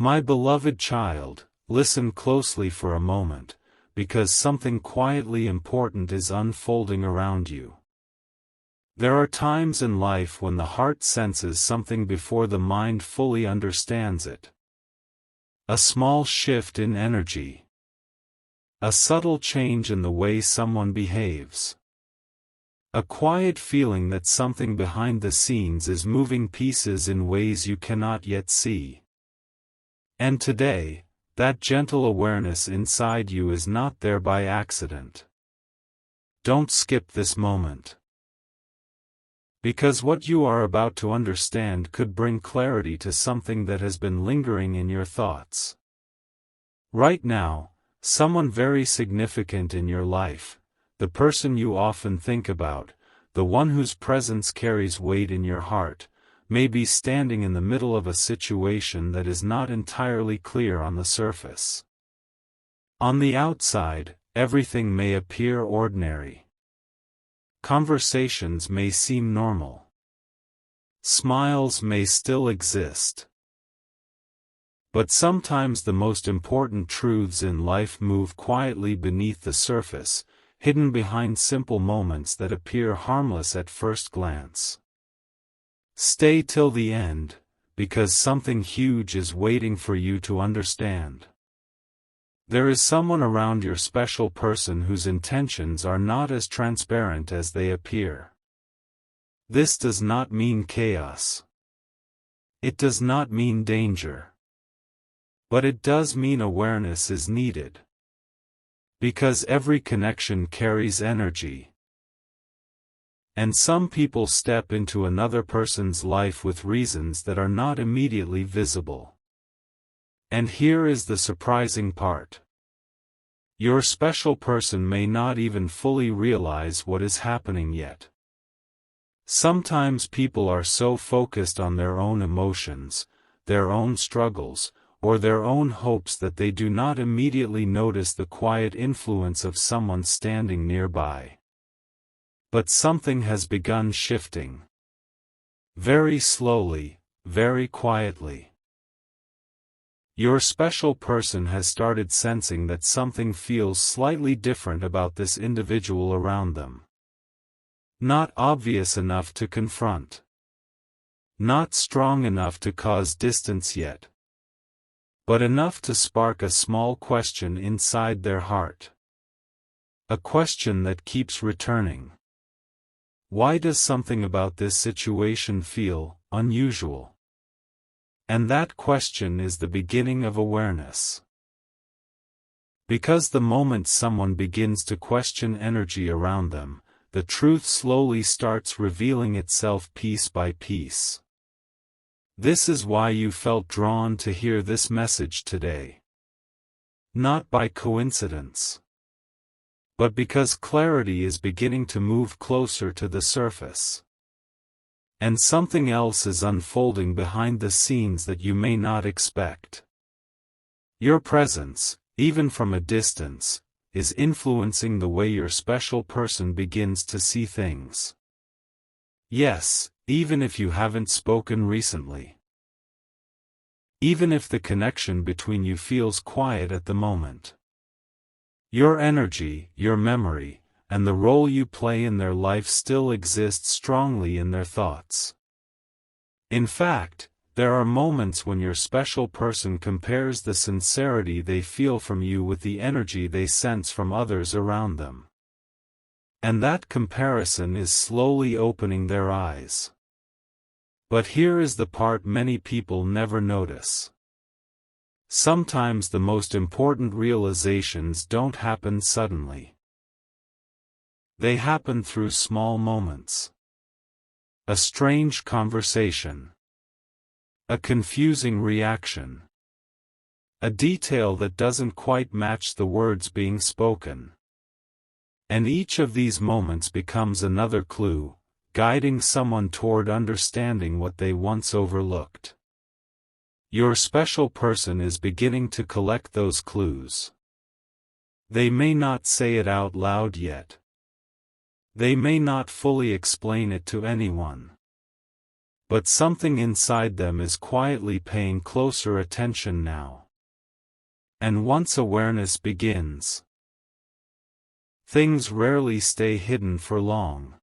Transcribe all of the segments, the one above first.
My beloved child, listen closely for a moment, because something quietly important is unfolding around you. There are times in life when the heart senses something before the mind fully understands it. A small shift in energy. A subtle change in the way someone behaves. A quiet feeling that something behind the scenes is moving pieces in ways you cannot yet see. And today, that gentle awareness inside you is not there by accident. Don't skip this moment. Because what you are about to understand could bring clarity to something that has been lingering in your thoughts. Right now, someone very significant in your life, the person you often think about, the one whose presence carries weight in your heart, may be standing in the middle of a situation that is not entirely clear on the surface. On the outside, everything may appear ordinary. Conversations may seem normal. Smiles may still exist. But sometimes the most important truths in life move quietly beneath the surface, hidden behind simple moments that appear harmless at first glance. Stay till the end, because something huge is waiting for you to understand. There is someone around your special person whose intentions are not as transparent as they appear. This does not mean chaos. It does not mean danger. But it does mean awareness is needed. Because every connection carries energy. And some people step into another person's life with reasons that are not immediately visible. And here is the surprising part. Your special person may not even fully realize what is happening yet. Sometimes people are so focused on their own emotions, their own struggles, or their own hopes that they do not immediately notice the quiet influence of someone standing nearby. But something has begun shifting. Very slowly, very quietly. Your special person has started sensing that something feels slightly different about this individual around them. Not obvious enough to confront. Not strong enough to cause distance yet. But enough to spark a small question inside their heart. A question that keeps returning. Why does something about this situation feel unusual? And that question is the beginning of awareness. Because the moment someone begins to question energy around them, the truth slowly starts revealing itself piece by piece. This is why you felt drawn to hear this message today. Not by coincidence. But because clarity is beginning to move closer to the surface. And something else is unfolding behind the scenes that you may not expect. Your presence, even from a distance, is influencing the way your special person begins to see things. Yes, even if you haven't spoken recently. Even if the connection between you feels quiet at the moment. Your energy, your memory, and the role you play in their life still exist strongly in their thoughts. In fact, there are moments when your special person compares the sincerity they feel from you with the energy they sense from others around them. And that comparison is slowly opening their eyes. But here is the part many people never notice. Sometimes the most important realizations don't happen suddenly. They happen through small moments. A strange conversation. A confusing reaction. A detail that doesn't quite match the words being spoken. And each of these moments becomes another clue, guiding someone toward understanding what they once overlooked. Your special person is beginning to collect those clues. They may not say it out loud yet. They may not fully explain it to anyone. But something inside them is quietly paying closer attention now. And once awareness begins, things rarely stay hidden for long.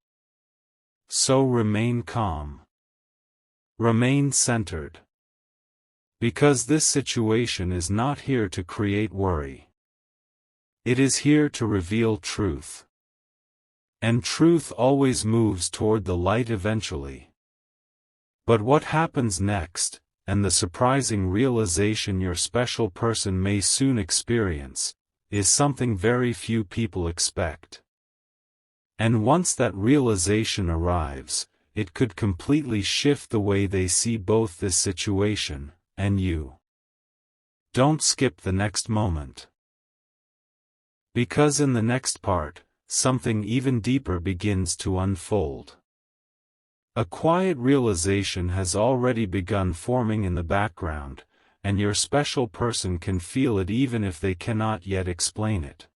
So remain calm. Remain centered. Because this situation is not here to create worry. It is here to reveal truth. And truth always moves toward the light eventually. But what happens next, and the surprising realization your special person may soon experience, is something very few people expect. And once that realization arrives, it could completely shift the way they see both this situation, and you. Don't skip the next moment. Because in the next part, something even deeper begins to unfold. A quiet realization has already begun forming in the background, and your special person can feel it even if they cannot yet explain it.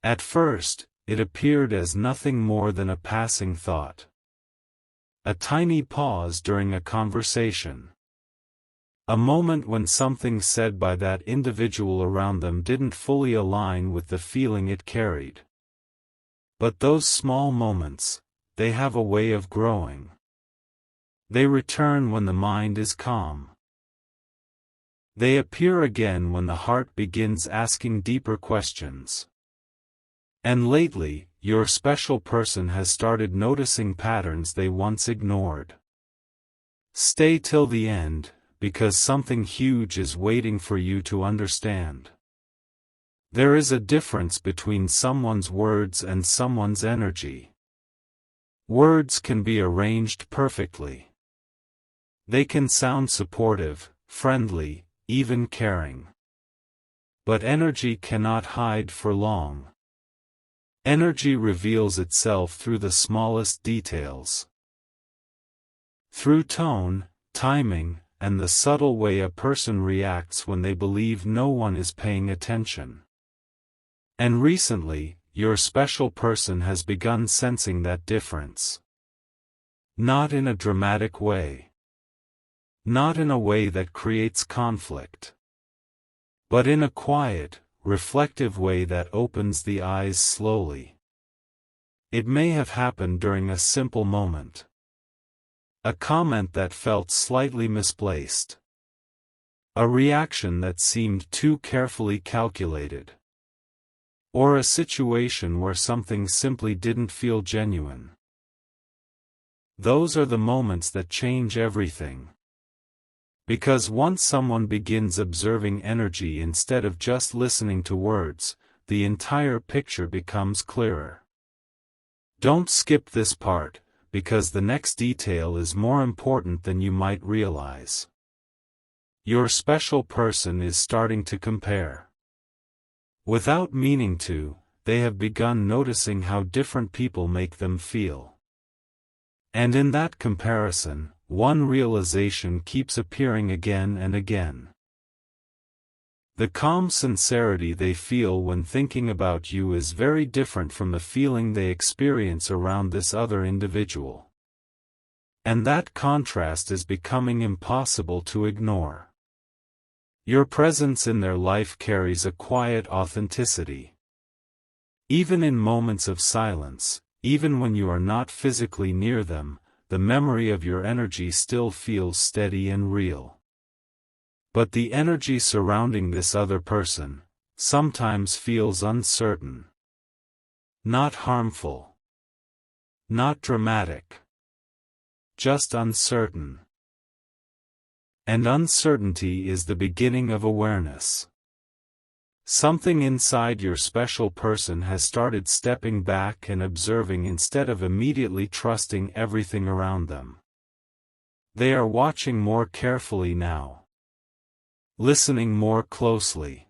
At first, it appeared as nothing more than a passing thought. A tiny pause during a conversation. A moment when something said by that individual around them didn't fully align with the feeling it carried. But those small moments, they have a way of growing. They return when the mind is calm. They appear again when the heart begins asking deeper questions. And lately, your special person has started noticing patterns they once ignored. Stay till the end, because something huge is waiting for you to understand. There is a difference between someone's words and someone's energy. Words can be arranged perfectly. They can sound supportive, friendly, even caring. But energy cannot hide for long. Energy reveals itself through the smallest details. Through tone, timing, and the subtle way a person reacts when they believe no one is paying attention. And recently, your special person has begun sensing that difference. Not in a dramatic way. Not in a way that creates conflict. But in a quiet, reflective way that opens the eyes slowly. It may have happened during a simple moment. A comment that felt slightly misplaced. A reaction that seemed too carefully calculated. Or a situation where something simply didn't feel genuine. Those are the moments that change everything. Because once someone begins observing energy instead of just listening to words, the entire picture becomes clearer. Don't skip this part, because the next detail is more important than you might realize. Your special person is starting to compare. Without meaning to, they have begun noticing how different people make them feel. And in that comparison, one realization keeps appearing again and again. The calm sincerity they feel when thinking about you is very different from the feeling they experience around this other individual. And that contrast is becoming impossible to ignore. Your presence in their life carries a quiet authenticity. Even in moments of silence, even when you are not physically near them, the memory of your energy still feels steady and real. But the energy surrounding this other person sometimes feels uncertain. Not harmful. Not dramatic. Just uncertain. And uncertainty is the beginning of awareness. Something inside your special person has started stepping back and observing instead of immediately trusting everything around them. They are watching more carefully now. Listening more closely.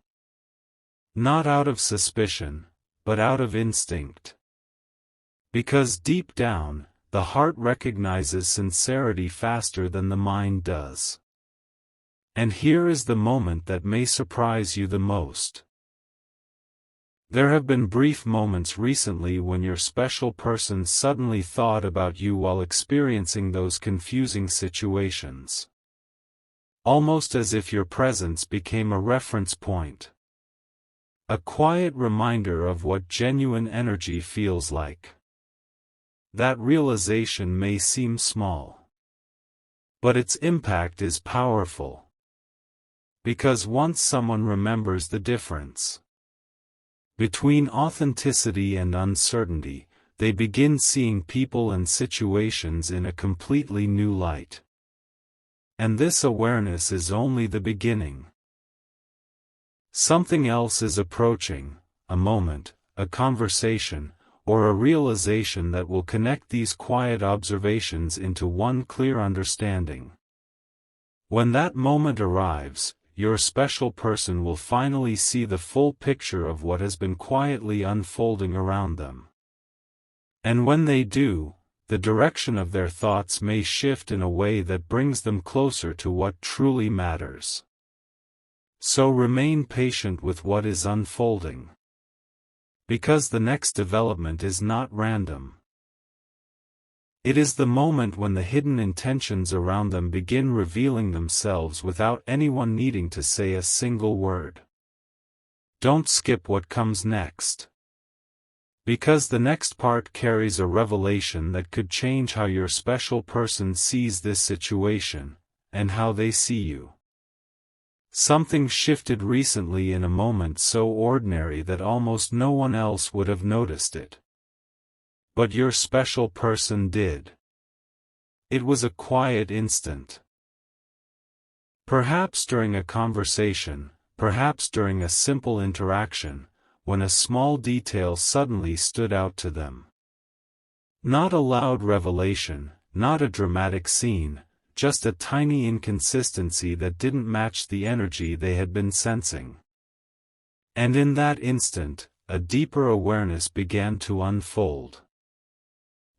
Not out of suspicion, but out of instinct. Because deep down, the heart recognizes sincerity faster than the mind does. And here is the moment that may surprise you the most. There have been brief moments recently when your special person suddenly thought about you while experiencing those confusing situations. Almost as if your presence became a reference point. A quiet reminder of what genuine energy feels like. That realization may seem small, but its impact is powerful. Because once someone remembers the difference between authenticity and uncertainty, they begin seeing people and situations in a completely new light. And this awareness is only the beginning. Something else is approaching, a moment, a conversation, or a realization that will connect these quiet observations into one clear understanding. When that moment arrives, your special person will finally see the full picture of what has been quietly unfolding around them. And when they do, the direction of their thoughts may shift in a way that brings them closer to what truly matters. So remain patient with what is unfolding. Because the next development is not random. It is the moment when the hidden intentions around them begin revealing themselves without anyone needing to say a single word. Don't skip what comes next. Because the next part carries a revelation that could change how your special person sees this situation, and how they see you. Something shifted recently in a moment so ordinary that almost no one else would have noticed it. But your special person did. It was a quiet instant. Perhaps during a conversation, perhaps during a simple interaction, when a small detail suddenly stood out to them. Not a loud revelation, not a dramatic scene, just a tiny inconsistency that didn't match the energy they had been sensing. And in that instant, a deeper awareness began to unfold.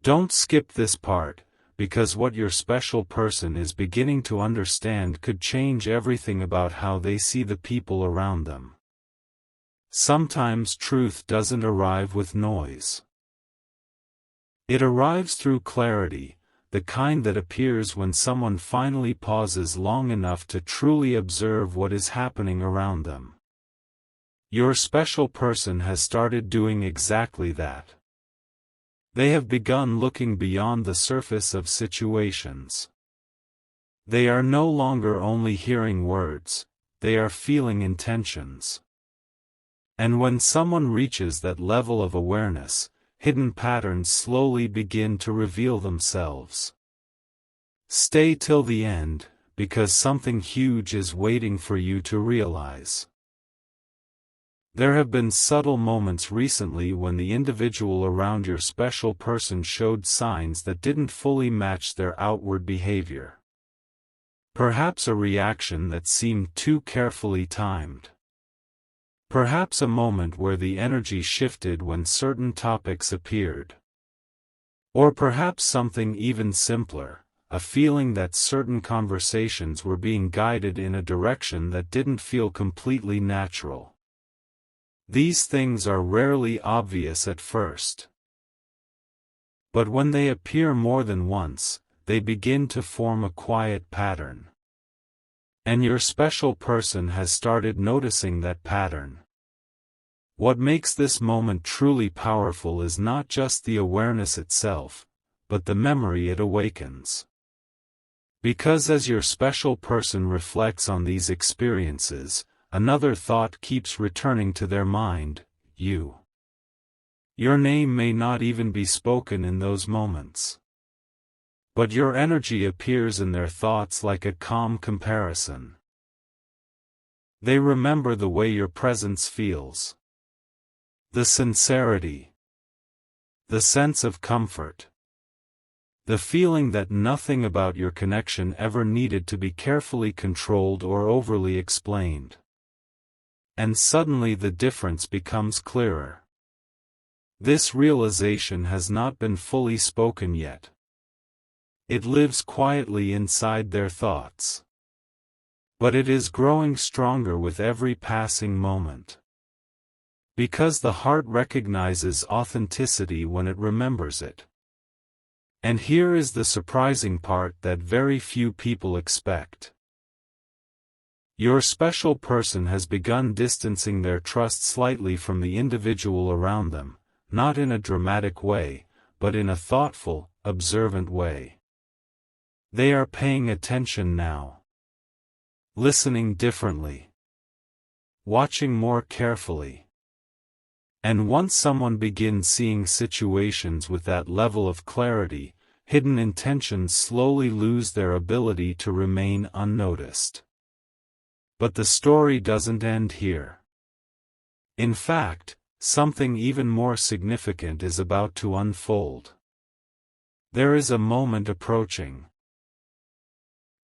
Don't skip this part, because what your special person is beginning to understand could change everything about how they see the people around them. Sometimes truth doesn't arrive with noise. It arrives through clarity, the kind that appears when someone finally pauses long enough to truly observe what is happening around them. Your special person has started doing exactly that. They have begun looking beyond the surface of situations. They are no longer only hearing words, they are feeling intentions. And when someone reaches that level of awareness, hidden patterns slowly begin to reveal themselves. Stay till the end, because something huge is waiting for you to realize. There have been subtle moments recently when the individual around your special person showed signs that didn't fully match their outward behavior. Perhaps a reaction that seemed too carefully timed. Perhaps a moment where the energy shifted when certain topics appeared. Or perhaps something even simpler, a feeling that certain conversations were being guided in a direction that didn't feel completely natural. These things are rarely obvious at first. But when they appear more than once, they begin to form a quiet pattern. And your special person has started noticing that pattern. What makes this moment truly powerful is not just the awareness itself, but the memory it awakens. Because as your special person reflects on these experiences, another thought keeps returning to their mind, you. Your name may not even be spoken in those moments. But your energy appears in their thoughts like a calm comparison. They remember the way your presence feels. The sincerity. The sense of comfort. The feeling that nothing about your connection ever needed to be carefully controlled or overly explained. And suddenly the difference becomes clearer. This realization has not been fully spoken yet. It lives quietly inside their thoughts. But it is growing stronger with every passing moment. Because the heart recognizes authenticity when it remembers it. And here is the surprising part that very few people expect. Your special person has begun distancing their trust slightly from the individual around them, not in a dramatic way, but in a thoughtful, observant way. They are paying attention now. Listening differently. Watching more carefully. And once someone begins seeing situations with that level of clarity, hidden intentions slowly lose their ability to remain unnoticed. But the story doesn't end here. In fact, something even more significant is about to unfold. There is a moment approaching.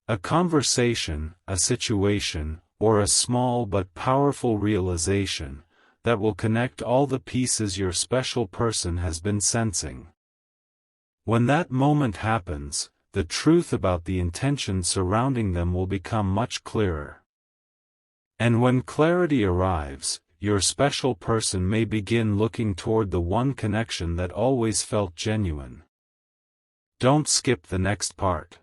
A conversation, a situation, or a small but powerful realization that will connect all the pieces your special person has been sensing. When that moment happens, the truth about the intention surrounding them will become much clearer. And when clarity arrives, your special person may begin looking toward the one connection that always felt genuine. Don't skip the next part.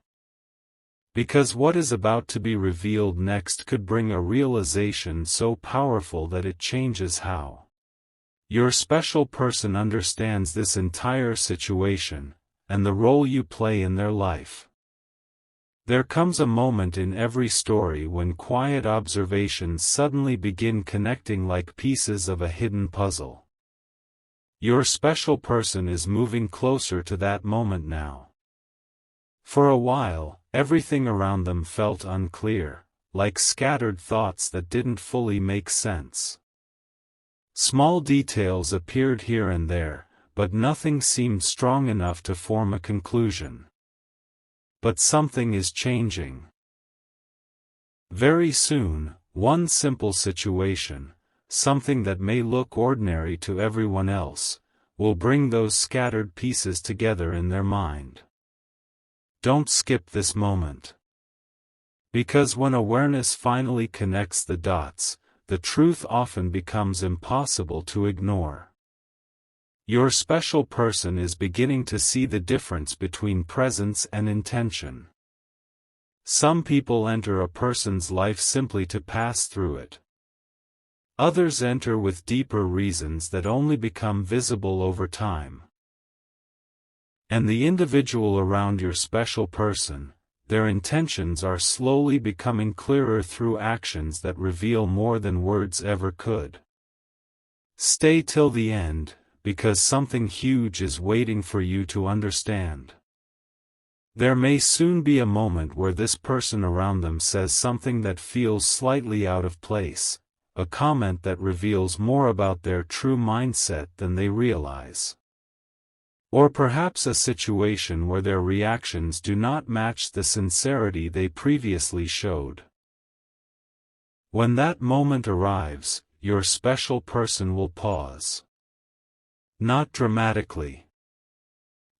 Because what is about to be revealed next could bring a realization so powerful that it changes how your special person understands this entire situation, and the role you play in their life. There comes a moment in every story when quiet observations suddenly begin connecting like pieces of a hidden puzzle. Your special person is moving closer to that moment now. For a while, everything around them felt unclear, like scattered thoughts that didn't fully make sense. Small details appeared here and there, but nothing seemed strong enough to form a conclusion. But something is changing. Very soon, one simple situation, something that may look ordinary to everyone else, will bring those scattered pieces together in their mind. Don't skip this moment. Because when awareness finally connects the dots, the truth often becomes impossible to ignore. Your special person is beginning to see the difference between presence and intention. Some people enter a person's life simply to pass through it. Others enter with deeper reasons that only become visible over time. And the individual around your special person, their intentions are slowly becoming clearer through actions that reveal more than words ever could. Stay till the end, because something huge is waiting for you to understand. There may soon be a moment where this person around them says something that feels slightly out of place, a comment that reveals more about their true mindset than they realize. Or perhaps a situation where their reactions do not match the sincerity they previously showed. When that moment arrives, your special person will pause. Not dramatically.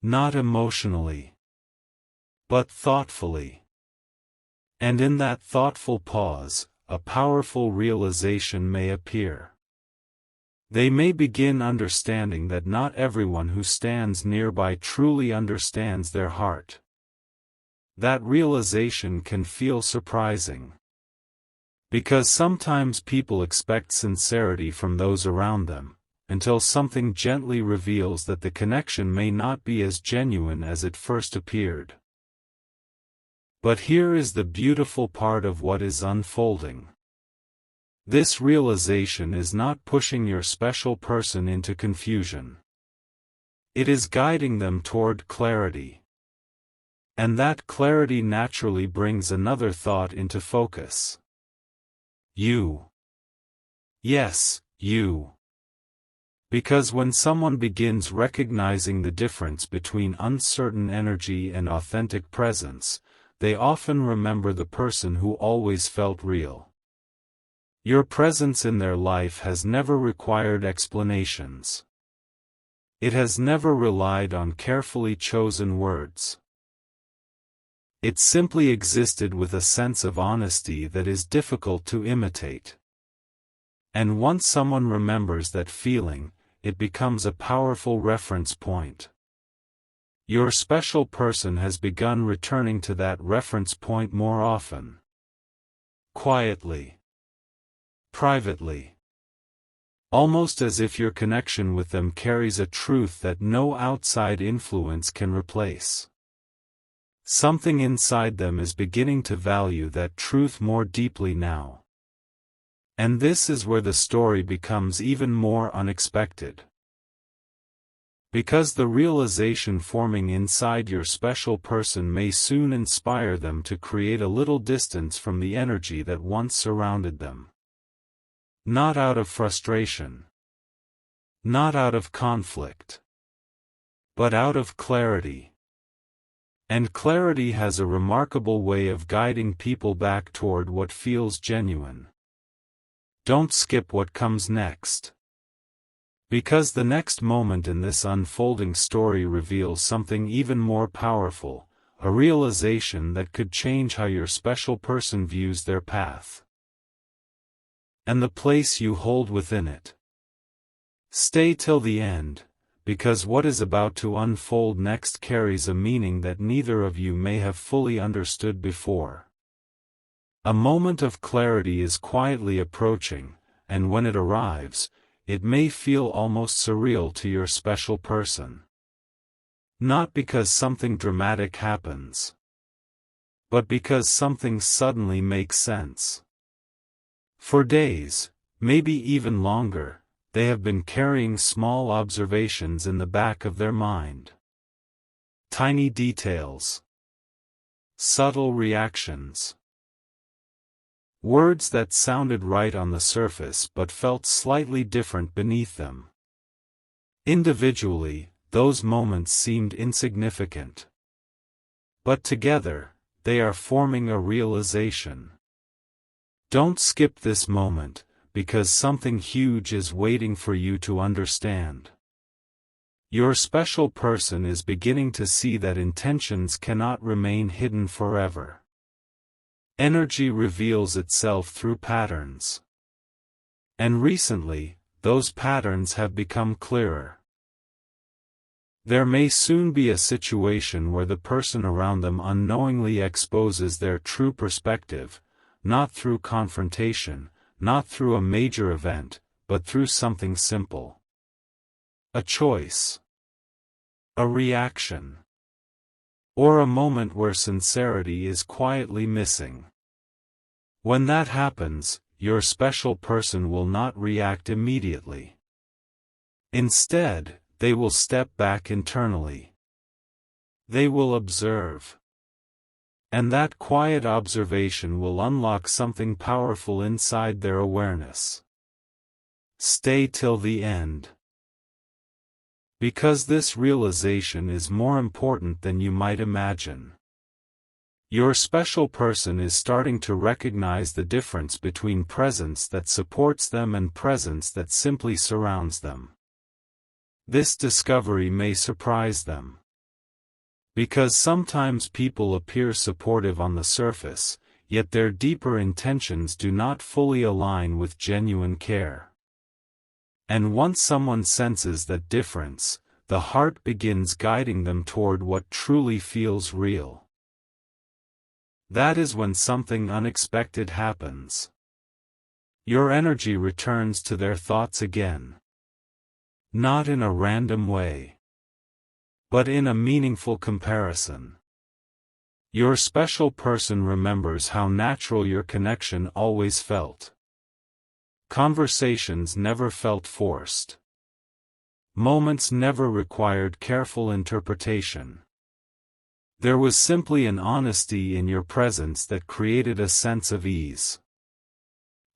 Not emotionally. But thoughtfully. And in that thoughtful pause, a powerful realization may appear. They may begin understanding that not everyone who stands nearby truly understands their heart. That realization can feel surprising. Because sometimes people expect sincerity from those around them, until something gently reveals that the connection may not be as genuine as it first appeared. But here is the beautiful part of what is unfolding. This realization is not pushing your special person into confusion. It is guiding them toward clarity. And that clarity naturally brings another thought into focus. You. Yes, you. Because when someone begins recognizing the difference between uncertain energy and authentic presence, they often remember the person who always felt real. Your presence in their life has never required explanations. It has never relied on carefully chosen words. It simply existed with a sense of honesty that is difficult to imitate. And once someone remembers that feeling, it becomes a powerful reference point. Your special person has begun returning to that reference point more often. Quietly. Privately. Almost as if your connection with them carries a truth that no outside influence can replace. Something inside them is beginning to value that truth more deeply now. And this is where the story becomes even more unexpected. Because the realization forming inside your special person may soon inspire them to create a little distance from the energy that once surrounded them. Not out of frustration. Not out of conflict. But out of clarity. And clarity has a remarkable way of guiding people back toward what feels genuine. Don't skip what comes next. Because the next moment in this unfolding story reveals something even more powerful, a realization that could change how your special person views their path. And the place you hold within it. Stay till the end, because what is about to unfold next carries a meaning that neither of you may have fully understood before. A moment of clarity is quietly approaching, and when it arrives, it may feel almost surreal to your special person. Not because something dramatic happens, but because something suddenly makes sense. For days, maybe even longer, they have been carrying small observations in the back of their mind. Tiny details. Subtle reactions. Words that sounded right on the surface but felt slightly different beneath them. Individually, those moments seemed insignificant. But together, they are forming a realization. Don't skip this moment, because something huge is waiting for you to understand. Your special person is beginning to see that intentions cannot remain hidden forever. Energy reveals itself through patterns. And recently, those patterns have become clearer. There may soon be a situation where the person around them unknowingly exposes their true perspective, not through confrontation, not through a major event, but through something simple. A choice. A reaction. Or a moment where sincerity is quietly missing. When that happens, your special person will not react immediately. Instead, they will step back internally. They will observe. And that quiet observation will unlock something powerful inside their awareness. Stay till the end. Because this realization is more important than you might imagine. Your special person is starting to recognize the difference between presence that supports them and presence that simply surrounds them. This discovery may surprise them. Because sometimes people appear supportive on the surface, yet their deeper intentions do not fully align with genuine care. And once someone senses that difference, the heart begins guiding them toward what truly feels real. That is when something unexpected happens. Your energy returns to their thoughts again. Not in a random way, but in a meaningful comparison. Your special person remembers how natural your connection always felt. Conversations never felt forced. Moments never required careful interpretation. There was simply an honesty in your presence that created a sense of ease.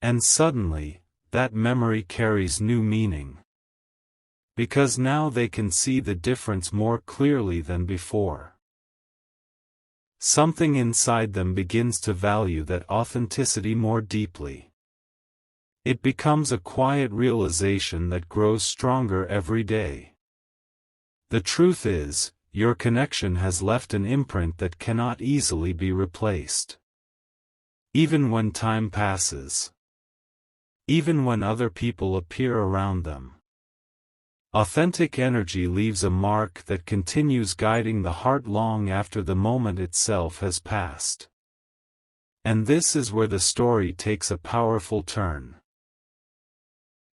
And suddenly, that memory carries new meaning. Because now they can see the difference more clearly than before. Something inside them begins to value that authenticity more deeply. It becomes a quiet realization that grows stronger every day. The truth is, your connection has left an imprint that cannot easily be replaced. Even when time passes. even when other people appear around them. Authentic energy leaves a mark that continues guiding the heart long after the moment itself has passed. And this is where the story takes a powerful turn.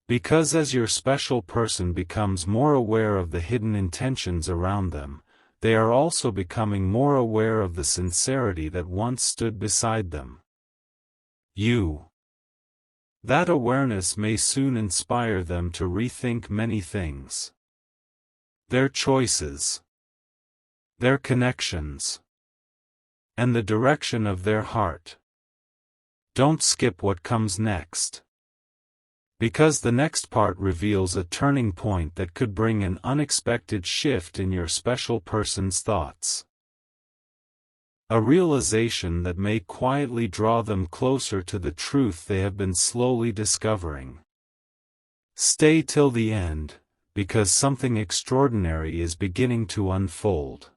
Because as your special person becomes more aware of the hidden intentions around them, they are also becoming more aware of the sincerity that once stood beside them. That awareness may soon inspire them to rethink many things. Their choices, their connections, and the direction of their heart. Don't skip what comes next. Because the next part reveals a turning point that could bring an unexpected shift in your special person's thoughts. A realization that may quietly draw them closer to the truth they have been slowly discovering. Stay till the end, because something extraordinary is beginning to unfold.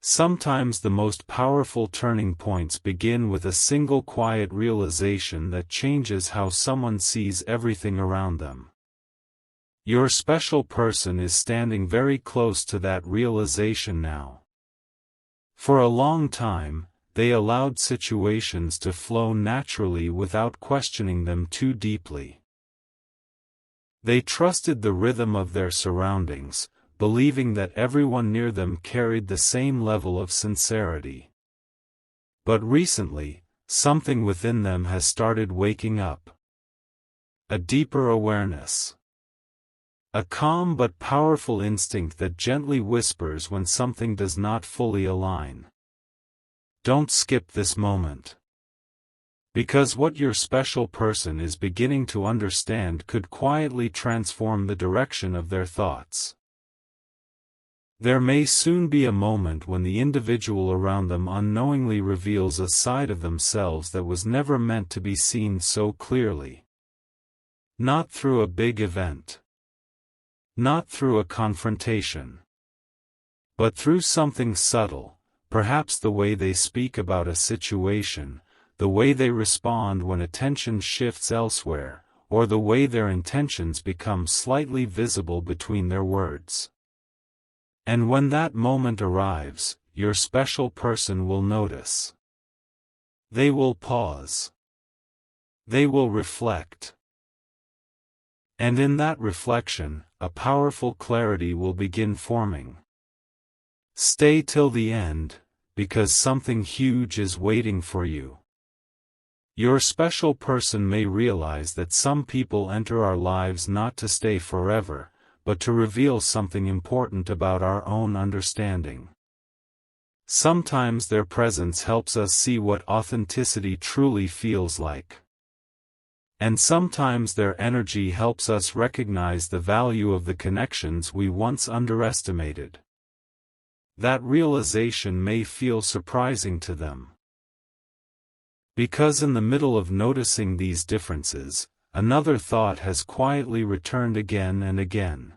Sometimes the most powerful turning points begin with a single quiet realization that changes how someone sees everything around them. Your special person is standing very close to that realization now. For a long time, they allowed situations to flow naturally without questioning them too deeply. They trusted the rhythm of their surroundings, believing that everyone near them carried the same level of sincerity. But recently, something within them has started waking up. A deeper awareness. A calm but powerful instinct that gently whispers when something does not fully align. Don't skip this moment. Because what your special person is beginning to understand could quietly transform the direction of their thoughts. There may soon be a moment when the individual around them unknowingly reveals a side of themselves that was never meant to be seen so clearly. Not through a big event. Not through a confrontation. But through something subtle, perhaps the way they speak about a situation, the way they respond when attention shifts elsewhere, or the way their intentions become slightly visible between their words. And when that moment arrives, your special person will notice. They will pause. They will reflect. And in that reflection, a powerful clarity will begin forming. Stay till the end, because something huge is waiting for you. Your special person may realize that some people enter our lives not to stay forever, but to reveal something important about our own understanding. Sometimes their presence helps us see what authenticity truly feels like. And sometimes their energy helps us recognize the value of the connections we once underestimated. That realization may feel surprising to them. Because in the middle of noticing these differences, another thought has quietly returned again and again.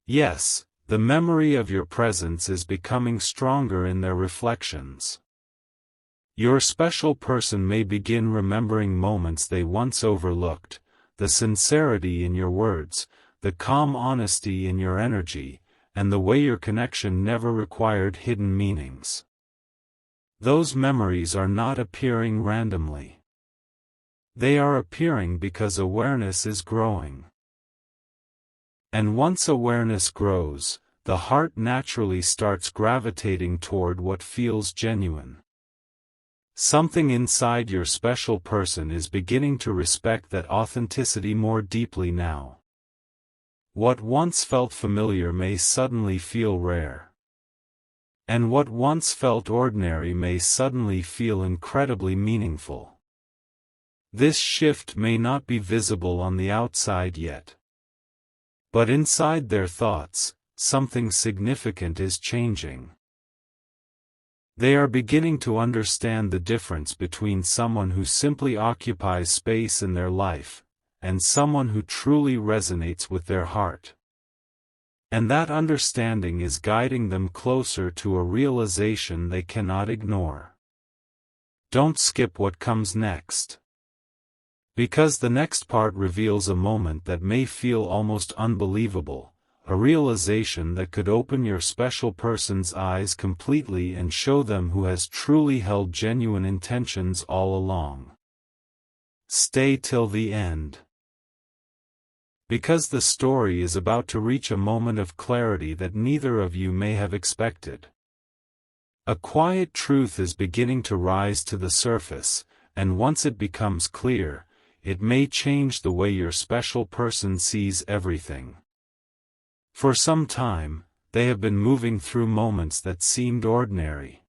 Yes, the memory of your presence is becoming stronger in their reflections. Your special person may begin remembering moments they once overlooked, the sincerity in your words, the calm honesty in your energy, and the way your connection never required hidden meanings. Those memories are not appearing randomly. They are appearing because awareness is growing. And once awareness grows, the heart naturally starts gravitating toward what feels genuine. Something inside your special person is beginning to respect that authenticity more deeply now. What once felt familiar may suddenly feel rare. And what once felt ordinary may suddenly feel incredibly meaningful. This shift may not be visible on the outside yet. But inside their thoughts, something significant is changing. They are beginning to understand the difference between someone who simply occupies space in their life, and someone who truly resonates with their heart. And that understanding is guiding them closer to a realization they cannot ignore. Don't skip what comes next. Because the next part reveals a moment that may feel almost unbelievable, a realization that could open your special person's eyes completely and show them who has truly held genuine intentions all along. Stay till the end. Because the story is about to reach a moment of clarity that neither of you may have expected. A quiet truth is beginning to rise to the surface, and once it becomes clear, it may change the way your special person sees everything. For some time, they have been moving through moments that seemed ordinary.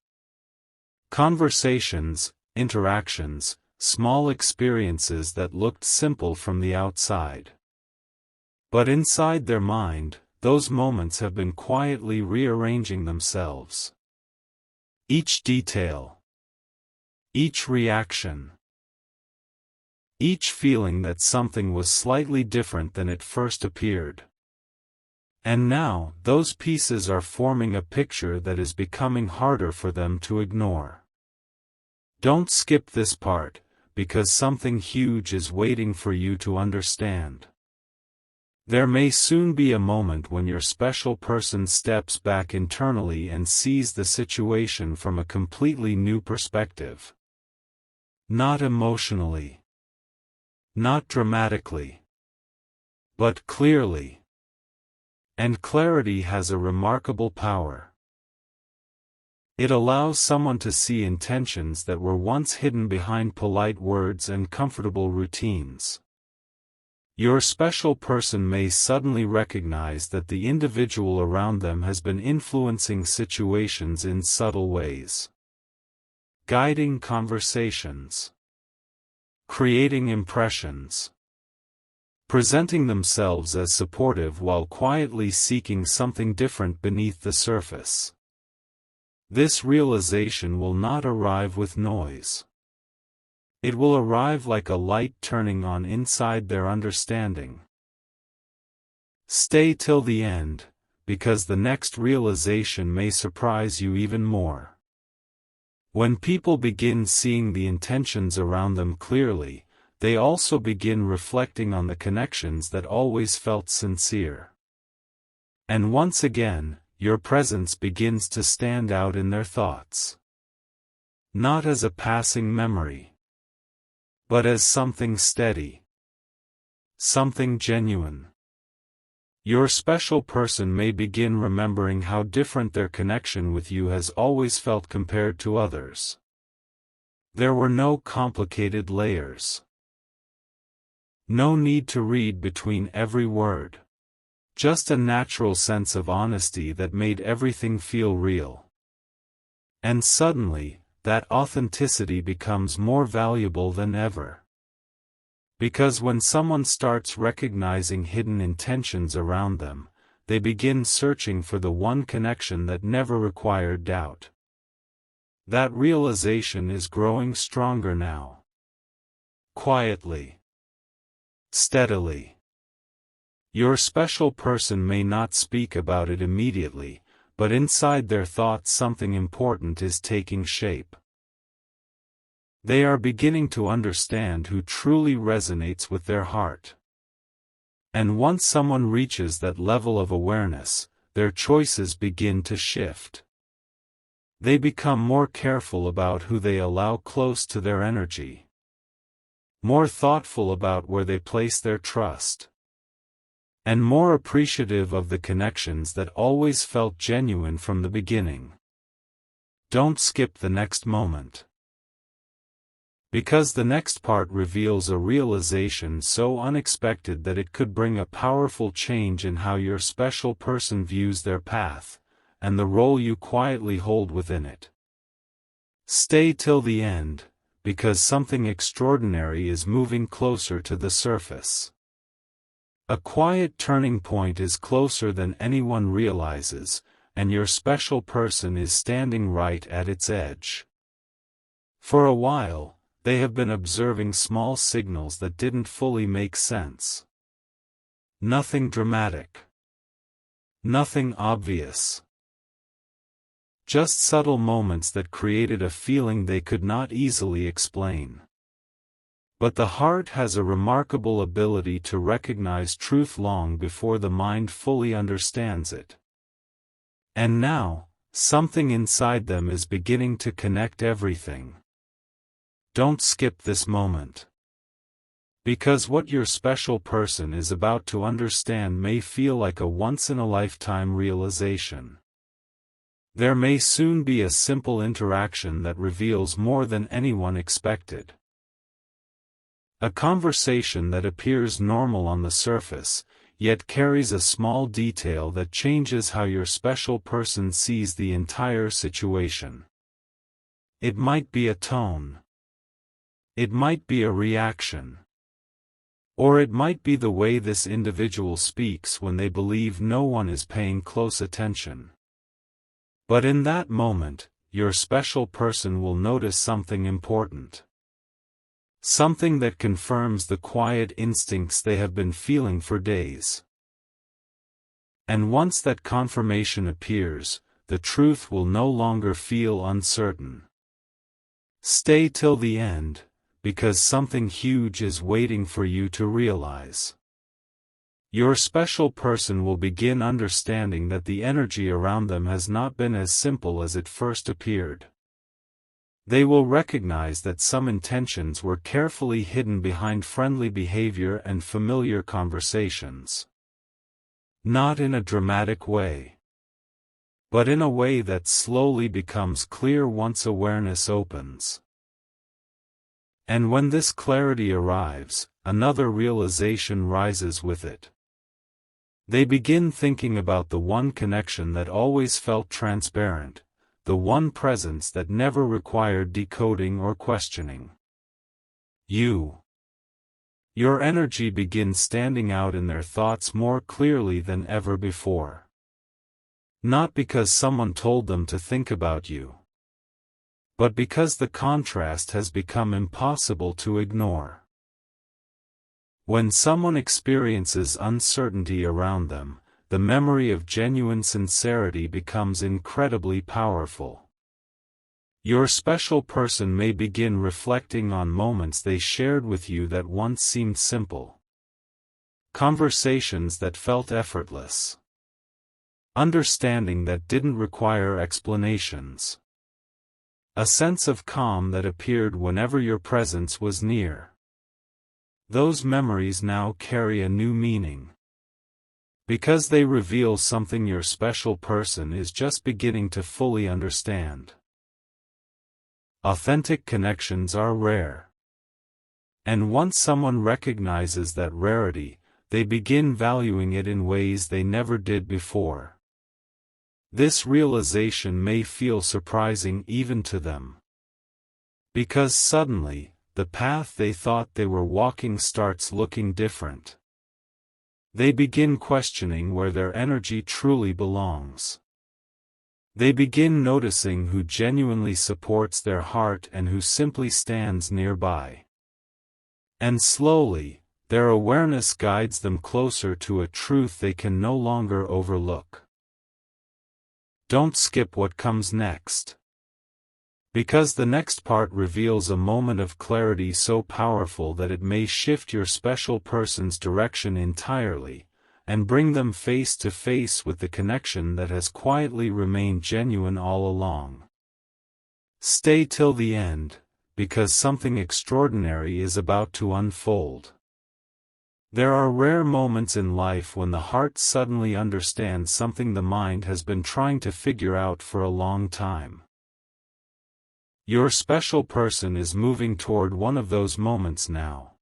Conversations, interactions, small experiences that looked simple from the outside. But inside their mind, those moments have been quietly rearranging themselves. Each detail, each reaction, each feeling that something was slightly different than it first appeared. And now, those pieces are forming a picture that is becoming harder for them to ignore. Don't skip this part, because something huge is waiting for you to understand. There may soon be a moment when your special person steps back internally and sees the situation from a completely new perspective. Not emotionally. Not dramatically. But clearly. And clarity has a remarkable power. It allows someone to see intentions that were once hidden behind polite words and comfortable routines. Your special person may suddenly recognize that the individual around them has been influencing situations in subtle ways. Guiding conversations. Creating impressions. Presenting themselves as supportive while quietly seeking something different beneath the surface. This realization will not arrive with noise. It will arrive like a light turning on inside their understanding. Stay till the end, because the next realization may surprise you even more. When people begin seeing the intentions around them clearly, they also begin reflecting on the connections that always felt sincere. And once again, your presence begins to stand out in their thoughts. Not as a passing memory, but as something steady. Something genuine. Your special person may begin remembering how different their connection with you has always felt compared to others. There were no complicated layers. No need to read between every word. Just a natural sense of honesty that made everything feel real. And suddenly, that authenticity becomes more valuable than ever. Because when someone starts recognizing hidden intentions around them, they begin searching for the one connection that never required doubt. That realization is growing stronger now. Quietly. Steadily. Your special person may not speak about it immediately, but inside their thoughts something important is taking shape. They are beginning to understand who truly resonates with their heart. And once someone reaches that level of awareness, their choices begin to shift. They become more careful about who they allow close to their energy. More thoughtful about where they place their trust. And more appreciative of the connections that always felt genuine from the beginning. Don't skip the next moment. Because the next part reveals a realization so unexpected that it could bring a powerful change in how your special person views their path, and the role you quietly hold within it. Stay till the end, because something extraordinary is moving closer to the surface. A quiet turning point is closer than anyone realizes, and your special person is standing right at its edge. For a while, they have been observing small signals that didn't fully make sense. Nothing dramatic. Nothing obvious. just subtle moments that created a feeling they could not easily explain. But the heart has a remarkable ability to recognize truth long before the mind fully understands it. And now, something inside them is beginning to connect everything. Don't skip this moment. Because what your special person is about to understand may feel like a once-in-a-lifetime realization. There may soon be a simple interaction that reveals more than anyone expected. A conversation that appears normal on the surface, yet carries a small detail that changes how your special person sees the entire situation. It might be a tone. It might be a reaction. Or it might be the way this individual speaks when they believe no one is paying close attention. But in that moment, your special person will notice something important. Something that confirms the quiet instincts they have been feeling for days. And once that confirmation appears, the truth will no longer feel uncertain. Stay till the end, because something huge is waiting for you to realize. Your special person will begin understanding that the energy around them has not been as simple as it first appeared. They will recognize that some intentions were carefully hidden behind friendly behavior and familiar conversations. Not in a dramatic way, but in a way that slowly becomes clear once awareness opens. And when this clarity arrives, another realization rises with it. They begin thinking about the one connection that always felt transparent, the one presence that never required decoding or questioning. You. Your energy begins standing out in their thoughts more clearly than ever before. Not because someone told them to think about you, but because the contrast has become impossible to ignore. When someone experiences uncertainty around them, the memory of genuine sincerity becomes incredibly powerful. Your special person may begin reflecting on moments they shared with you that once seemed simple. Conversations that felt effortless. Understanding that didn't require explanations. A sense of calm that appeared whenever your presence was near. Those memories now carry a new meaning. Because they reveal something your special person is just beginning to fully understand. Authentic connections are rare. And once someone recognizes that rarity, they begin valuing it in ways they never did before. This realization may feel surprising even to them. Because suddenly, the path they thought they were walking starts looking different. They begin questioning where their energy truly belongs. They begin noticing who genuinely supports their heart and who simply stands nearby. And slowly, their awareness guides them closer to a truth they can no longer overlook. Don't skip what comes next. Because the next part reveals a moment of clarity so powerful that it may shift your special person's direction entirely, and bring them face to face with the connection that has quietly remained genuine all along. Stay till the end, because something extraordinary is about to unfold. There are rare moments in life when the heart suddenly understands something the mind has been trying to figure out for a long time. Your special person is moving toward one of those moments now.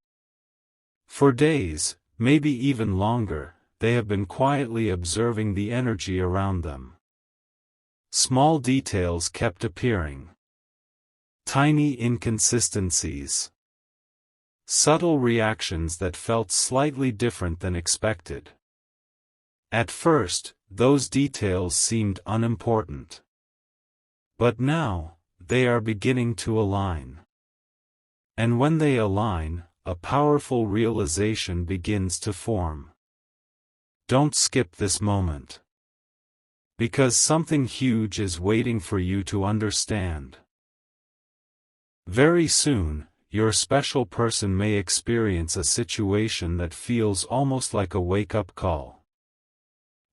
For days, maybe even longer, they have been quietly observing the energy around them. Small details kept appearing. Tiny inconsistencies. Subtle reactions that felt slightly different than expected. At first, those details seemed unimportant. But now, they are beginning to align. And when they align, a powerful realization begins to form. Don't skip this moment. Because something huge is waiting for you to understand. Very soon, your special person may experience a situation that feels almost like a wake-up call.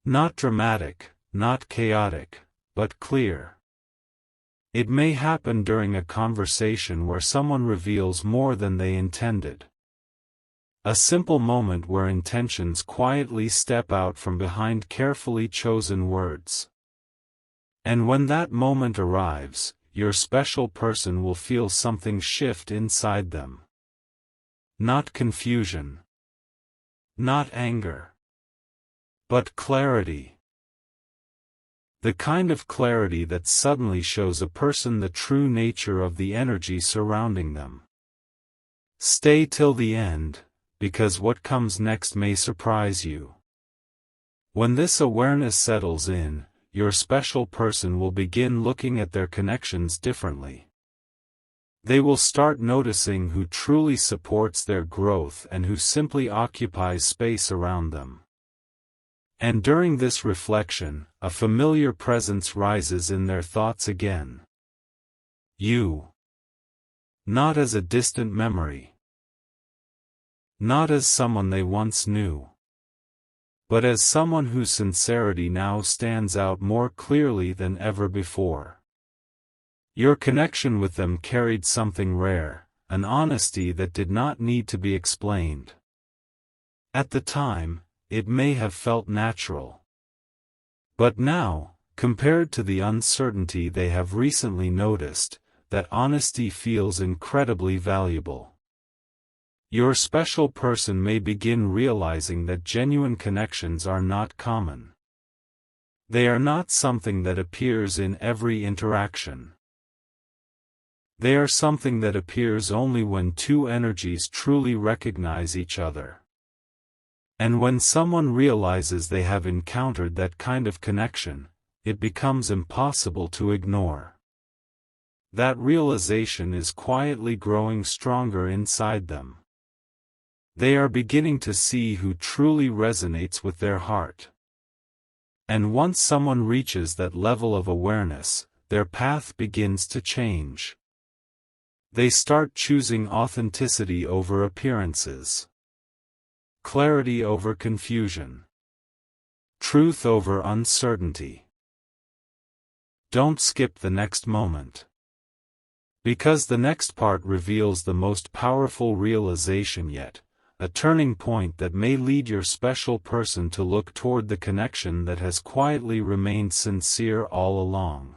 Not dramatic, not chaotic, but clear. It may happen during a conversation where someone reveals more than they intended. A simple moment where intentions quietly step out from behind carefully chosen words. And when that moment arrives, your special person will feel something shift inside them. Not confusion. Not anger. But clarity. The kind of clarity that suddenly shows a person the true nature of the energy surrounding them. Stay till the end, because what comes next may surprise you. When this awareness settles in, your special person will begin looking at their connections differently. They will start noticing who truly supports their growth and who simply occupies space around them. And during this reflection, a familiar presence rises in their thoughts again. You. Not as a distant memory. Not as someone they once knew. But as someone whose sincerity now stands out more clearly than ever before. Your connection with them carried something rare, an honesty that did not need to be explained. At the time, it may have felt natural. But now, compared to the uncertainty they have recently noticed, that honesty feels incredibly valuable. Your special person may begin realizing that genuine connections are not common. They are not something that appears in every interaction. They are something that appears only when two energies truly recognize each other. And when someone realizes they have encountered that kind of connection, it becomes impossible to ignore. That realization is quietly growing stronger inside them. They are beginning to see who truly resonates with their heart. And once someone reaches that level of awareness, their path begins to change. They start choosing authenticity over appearances. Clarity over confusion. Truth over uncertainty. Don't skip the next moment. Because the next part reveals the most powerful realization yet. A turning point that may lead your special person to look toward the connection that has quietly remained sincere all along.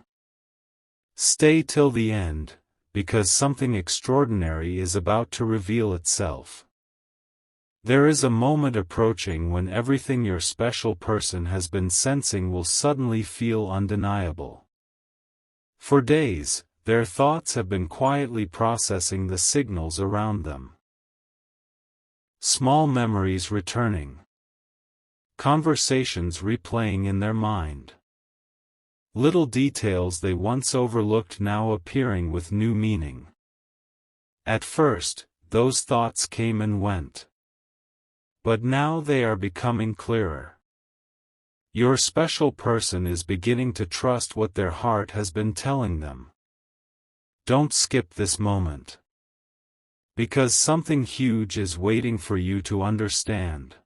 Stay till the end, because something extraordinary is about to reveal itself. There is a moment approaching when everything your special person has been sensing will suddenly feel undeniable. For days, their thoughts have been quietly processing the signals around them. Small memories returning. Conversations replaying in their mind. Little details they once overlooked now appearing with new meaning. At first, those thoughts came and went. But now they are becoming clearer. Your special person is beginning to trust what their heart has been telling them. Don't skip this moment. Because something huge is waiting for you to understand.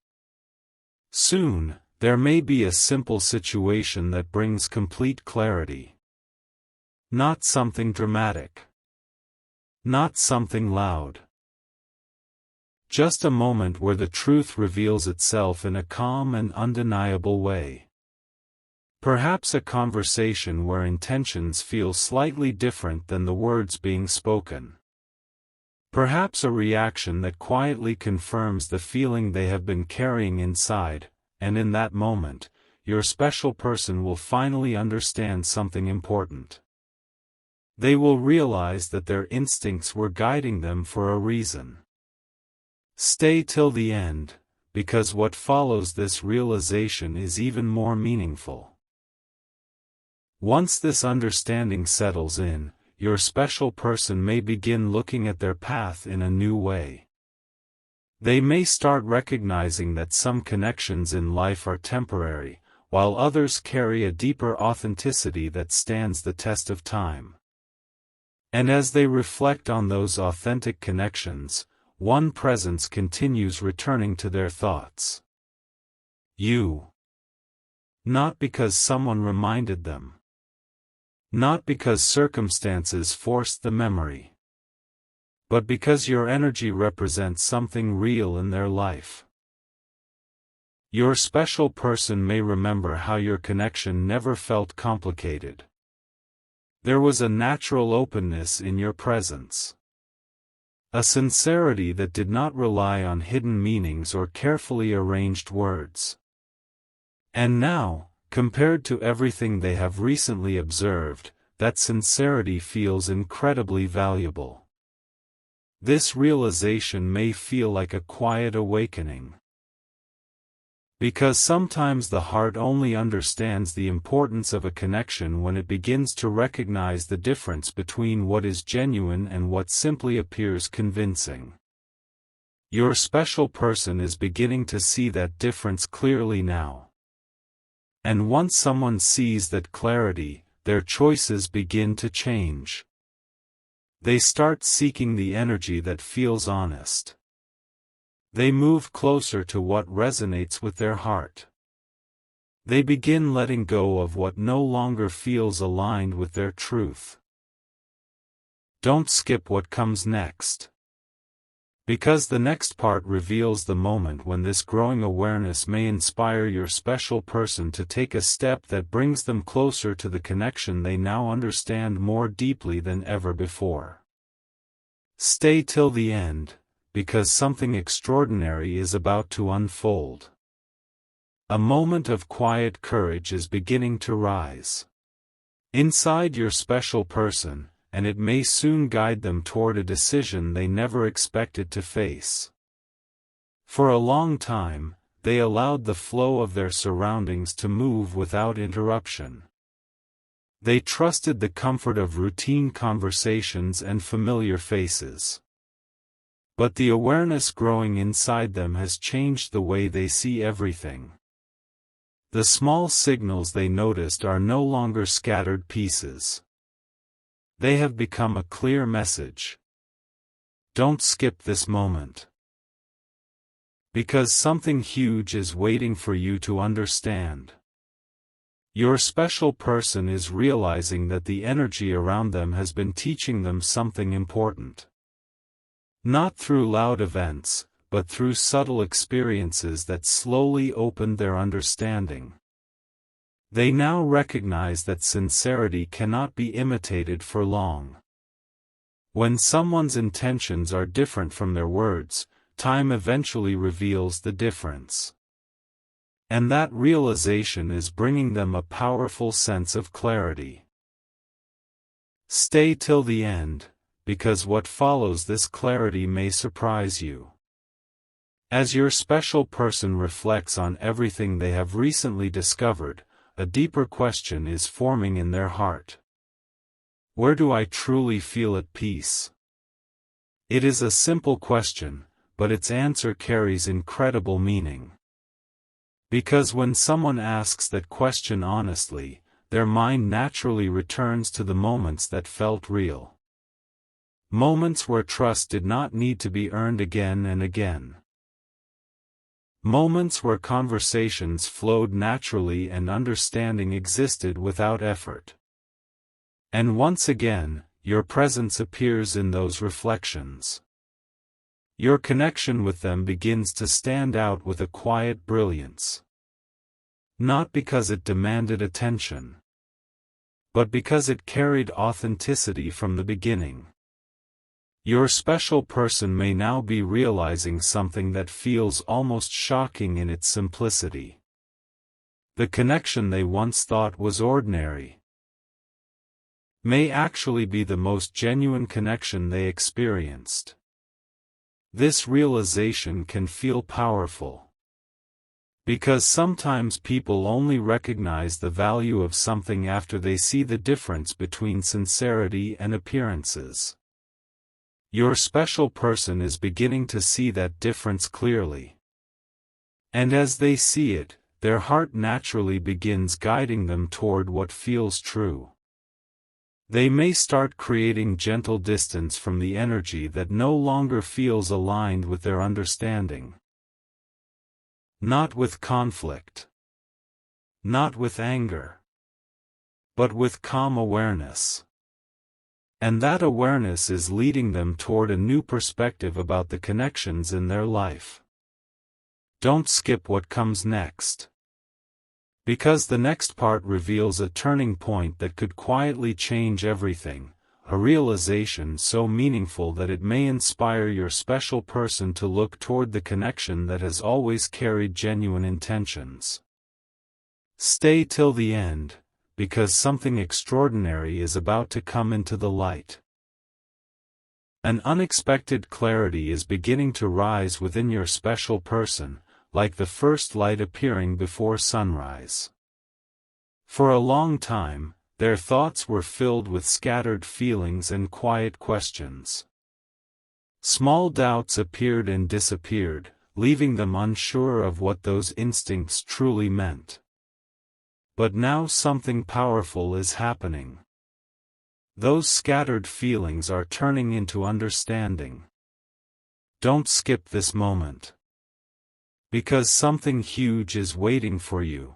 Soon, there may be a simple situation that brings complete clarity. Not something dramatic. Not something loud. Just a moment where the truth reveals itself in a calm and undeniable way. Perhaps a conversation where intentions feel slightly different than the words being spoken. Perhaps a reaction that quietly confirms the feeling they have been carrying inside, and in that moment, your special person will finally understand something important. They will realize that their instincts were guiding them for a reason. Stay till the end, because what follows this realization is even more meaningful. Once this understanding settles in, your special person may begin looking at their path in a new way. They may start recognizing that some connections in life are temporary, while others carry a deeper authenticity that stands the test of time. And as they reflect on those authentic connections, one presence continues returning to their thoughts. You. Not because someone reminded them. Not because circumstances forced the memory. But because your energy represents something real in their life. Your special person may remember how your connection never felt complicated. There was a natural openness in your presence. A sincerity that did not rely on hidden meanings or carefully arranged words. And now, compared to everything they have recently observed, that sincerity feels incredibly valuable. This realization may feel like a quiet awakening. Because sometimes the heart only understands the importance of a connection when it begins to recognize the difference between what is genuine and what simply appears convincing. Your special person is beginning to see that difference clearly now. And once someone sees that clarity, their choices begin to change. They start seeking the energy that feels honest. They move closer to what resonates with their heart. They begin letting go of what no longer feels aligned with their truth. Don't skip what comes next. Because the next part reveals the moment when this growing awareness may inspire your special person to take a step that brings them closer to the connection they now understand more deeply than ever before. Stay till the end, because something extraordinary is about to unfold. A moment of quiet courage is beginning to rise inside your special person, and it may soon guide them toward a decision they never expected to face. For a long time, they allowed the flow of their surroundings to move without interruption. They trusted the comfort of routine conversations and familiar faces. But the awareness growing inside them has changed the way they see everything. The small signals they noticed are no longer scattered pieces. They have become a clear message. Don't skip this moment. Because something huge is waiting for you to understand. Your special person is realizing that the energy around them has been teaching them something important. Not through loud events, but through subtle experiences that slowly opened their understanding. They now recognize that sincerity cannot be imitated for long. When someone's intentions are different from their words, time eventually reveals the difference. And that realization is bringing them a powerful sense of clarity. Stay till the end, because what follows this clarity may surprise you. As your special person reflects on everything they have recently discovered, a deeper question is forming in their heart. Where do I truly feel at peace? It is a simple question, but its answer carries incredible meaning. Because when someone asks that question honestly, their mind naturally returns to the moments that felt real. Moments where trust did not need to be earned again and again. Moments where conversations flowed naturally and understanding existed without effort. And once again, your presence appears in those reflections. Your connection with them begins to stand out with a quiet brilliance. Not because it demanded attention, but because it carried authenticity from the beginning. Your special person may now be realizing something that feels almost shocking in its simplicity. The connection they once thought was ordinary may actually be the most genuine connection they experienced. This realization can feel powerful. Because sometimes people only recognize the value of something after they see the difference between sincerity and appearances. Your special person is beginning to see that difference clearly. And as they see it, their heart naturally begins guiding them toward what feels true. They may start creating gentle distance from the energy that no longer feels aligned with their understanding. Not with conflict. Not with anger. But with calm awareness. And that awareness is leading them toward a new perspective about the connections in their life. Don't skip what comes next. Because the next part reveals a turning point that could quietly change everything, a realization so meaningful that it may inspire your special person to look toward the connection that has always carried genuine intentions. Stay till the end, because something extraordinary is about to come into the light. An unexpected clarity is beginning to rise within your special person, like the first light appearing before sunrise. For a long time, their thoughts were filled with scattered feelings and quiet questions. Small doubts appeared and disappeared, leaving them unsure of what those instincts truly meant. But now something powerful is happening. Those scattered feelings are turning into understanding. Don't skip this moment. Because something huge is waiting for you.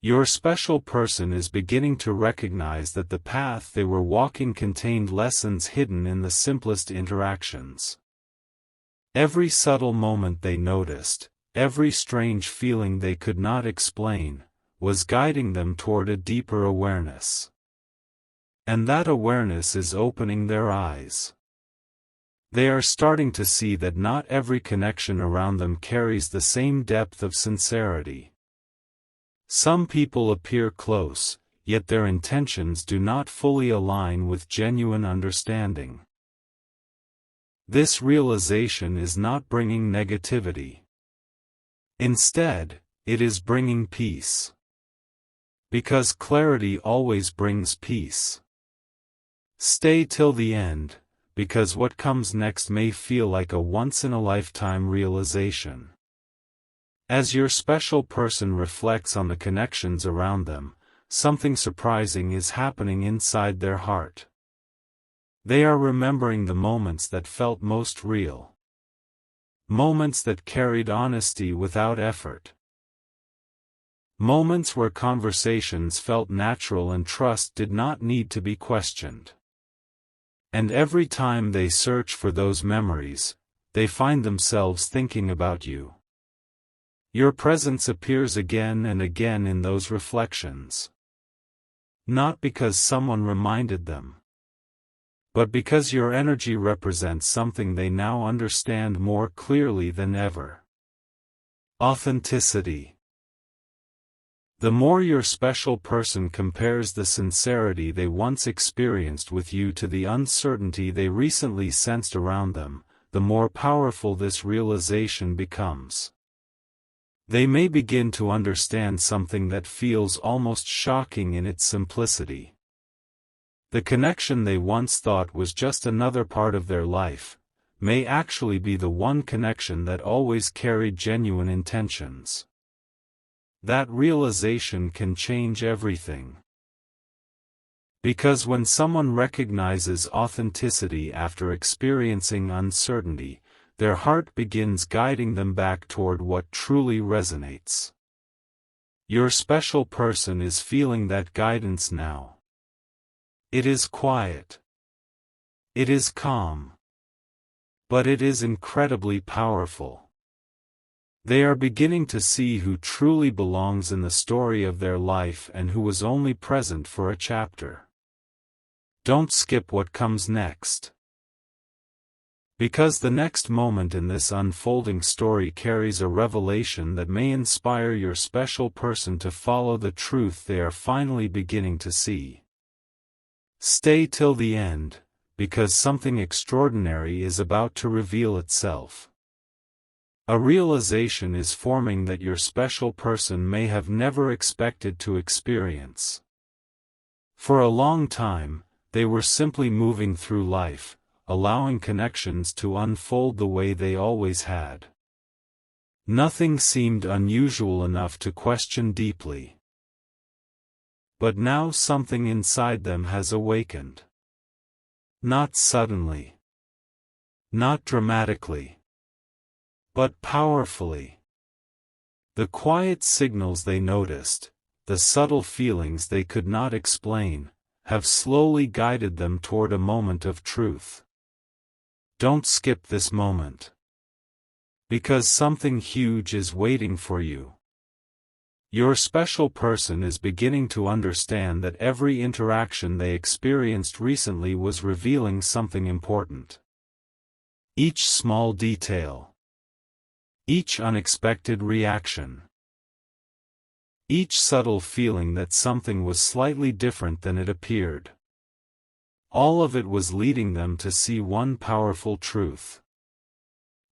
Your special person is beginning to recognize that the path they were walking contained lessons hidden in the simplest interactions. Every subtle moment they noticed, every strange feeling they could not explain, was guiding them toward a deeper awareness. And that awareness is opening their eyes. They are starting to see that not every connection around them carries the same depth of sincerity. Some people appear close, yet their intentions do not fully align with genuine understanding. This realization is not bringing negativity. Instead, it is bringing peace. Because clarity always brings peace. Stay till the end, because what comes next may feel like a once-in-a-lifetime realization. As your special person reflects on the connections around them, something surprising is happening inside their heart. They are remembering the moments that felt most real. Moments that carried honesty without effort. Moments where conversations felt natural and trust did not need to be questioned. And every time they search for those memories, they find themselves thinking about you. Your presence appears again and again in those reflections. Not because someone reminded them, but because your energy represents something they now understand more clearly than ever. Authenticity. The more your special person compares the sincerity they once experienced with you to the uncertainty they recently sensed around them, the more powerful this realization becomes. They may begin to understand something that feels almost shocking in its simplicity. The connection they once thought was just another part of their life, may actually be the one connection that always carried genuine intentions. That realization can change everything. Because when someone recognizes authenticity after experiencing uncertainty, their heart begins guiding them back toward what truly resonates. Your special person is feeling that guidance now. It is quiet. It is calm. But it is incredibly powerful. They are beginning to see who truly belongs in the story of their life and who was only present for a chapter. Don't skip what comes next. Because the next moment in this unfolding story carries a revelation that may inspire your special person to follow the truth they are finally beginning to see. Stay till the end, because something extraordinary is about to reveal itself. A realization is forming that your special person may have never expected to experience. For a long time, they were simply moving through life, allowing connections to unfold the way they always had. Nothing seemed unusual enough to question deeply. But now something inside them has awakened. Not suddenly. Not dramatically. But powerfully. The quiet signals they noticed, the subtle feelings they could not explain, have slowly guided them toward a moment of truth. Don't skip this moment. Because something huge is waiting for you. Your special person is beginning to understand that every interaction they experienced recently was revealing something important. Each small detail. Each unexpected reaction. Each subtle feeling that something was slightly different than it appeared. All of it was leading them to see one powerful truth.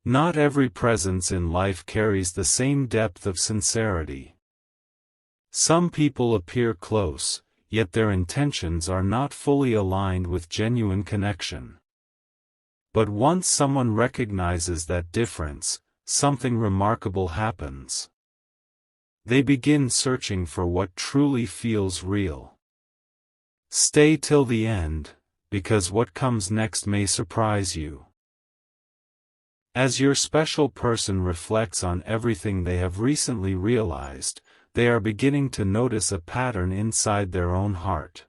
Not every presence in life carries the same depth of sincerity. Some people appear close, yet their intentions are not fully aligned with genuine connection. But once someone recognizes that difference, something remarkable happens. They begin searching for what truly feels real. Stay till the end, because what comes next may surprise you. As your special person reflects on everything they have recently realized, they are beginning to notice a pattern inside their own heart.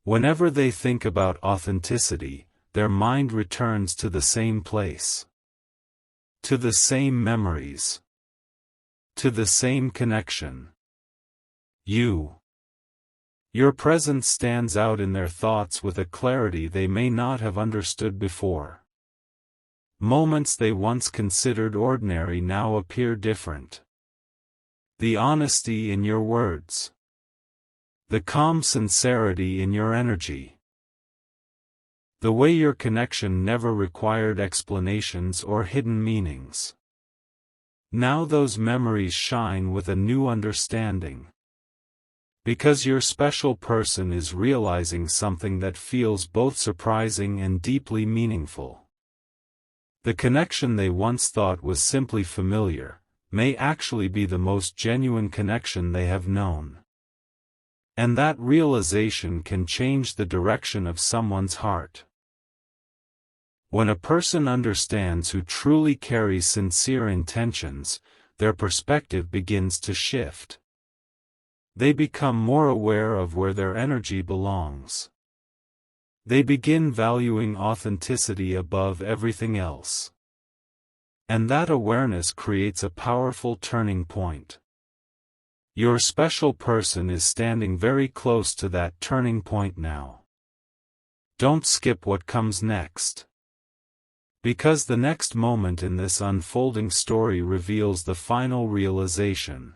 Whenever they think about authenticity, their mind returns to the same place. To the same memories. To the same connection. You. Your presence stands out in their thoughts with a clarity they may not have understood before. Moments they once considered ordinary now appear different. The honesty in your words. The calm sincerity in your energy. The way your connection never required explanations or hidden meanings. Now those memories shine with a new understanding. Because your special person is realizing something that feels both surprising and deeply meaningful. The connection they once thought was simply familiar may actually be the most genuine connection they have known. And that realization can change the direction of someone's heart. When a person understands who truly carries sincere intentions, their perspective begins to shift. They become more aware of where their energy belongs. They begin valuing authenticity above everything else. And that awareness creates a powerful turning point. Your special person is standing very close to that turning point now. Don't skip what comes next. Because the next moment in this unfolding story reveals the final realization.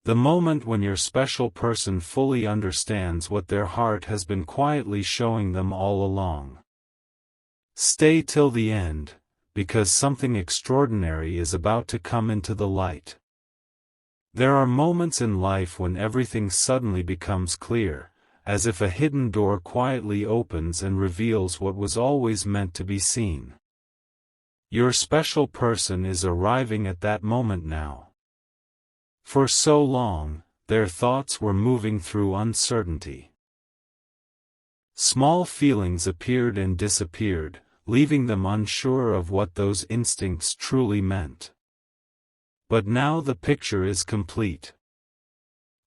The moment when your special person fully understands what their heart has been quietly showing them all along. Stay till the end, because something extraordinary is about to come into the light. There are moments in life when everything suddenly becomes clear, as if a hidden door quietly opens and reveals what was always meant to be seen. Your special person is arriving at that moment now. For so long, their thoughts were moving through uncertainty. Small feelings appeared and disappeared, leaving them unsure of what those instincts truly meant. But now the picture is complete.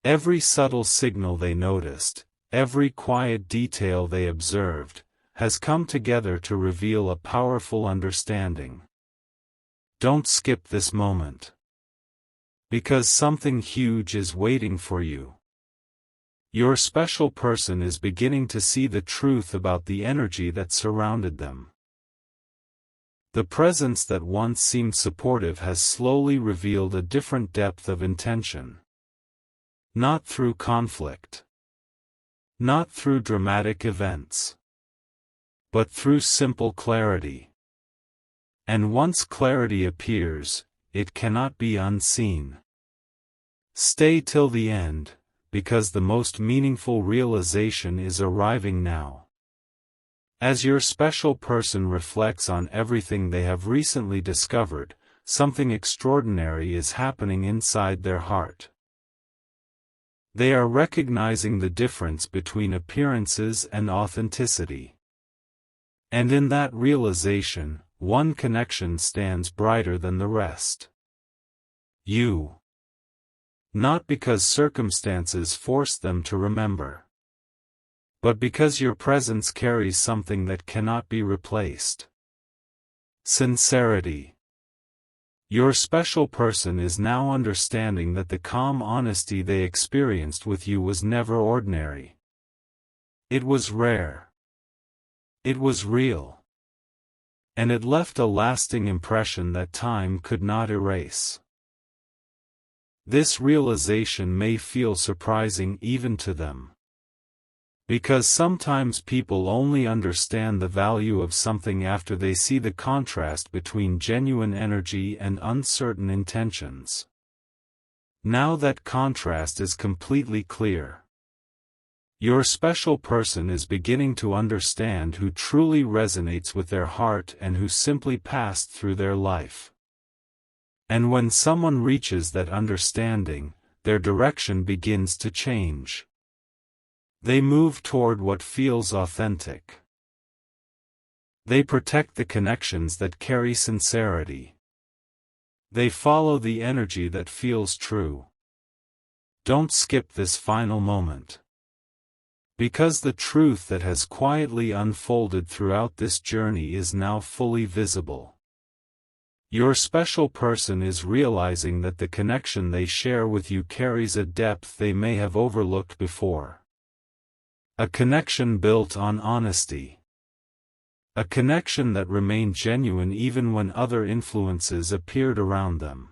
Every subtle signal they noticed, every quiet detail they observed, has come together to reveal a powerful understanding. Don't skip this moment. Because something huge is waiting for you. Your special person is beginning to see the truth about the energy that surrounded them. The presence that once seemed supportive has slowly revealed a different depth of intention. Not through conflict. Not through dramatic events. But through simple clarity. And once clarity appears, it cannot be unseen. Stay till the end, because the most meaningful realization is arriving now. As your special person reflects on everything they have recently discovered, something extraordinary is happening inside their heart. They are recognizing the difference between appearances and authenticity. And in that realization, one connection stands brighter than the rest. You. Not because circumstances force them to remember, but because your presence carries something that cannot be replaced. Sincerity. Your special person is now understanding that the calm honesty they experienced with you was never ordinary. It was rare. It was real. And it left a lasting impression that time could not erase. This realization may feel surprising even to them. Because sometimes people only understand the value of something after they see the contrast between genuine energy and uncertain intentions. Now that contrast is completely clear. Your special person is beginning to understand who truly resonates with their heart and who simply passed through their life. And when someone reaches that understanding, their direction begins to change. They move toward what feels authentic. They protect the connections that carry sincerity. They follow the energy that feels true. Don't skip this final moment. Because the truth that has quietly unfolded throughout this journey is now fully visible. Your special person is realizing that the connection they share with you carries a depth they may have overlooked before. A connection built on honesty. A connection that remained genuine even when other influences appeared around them.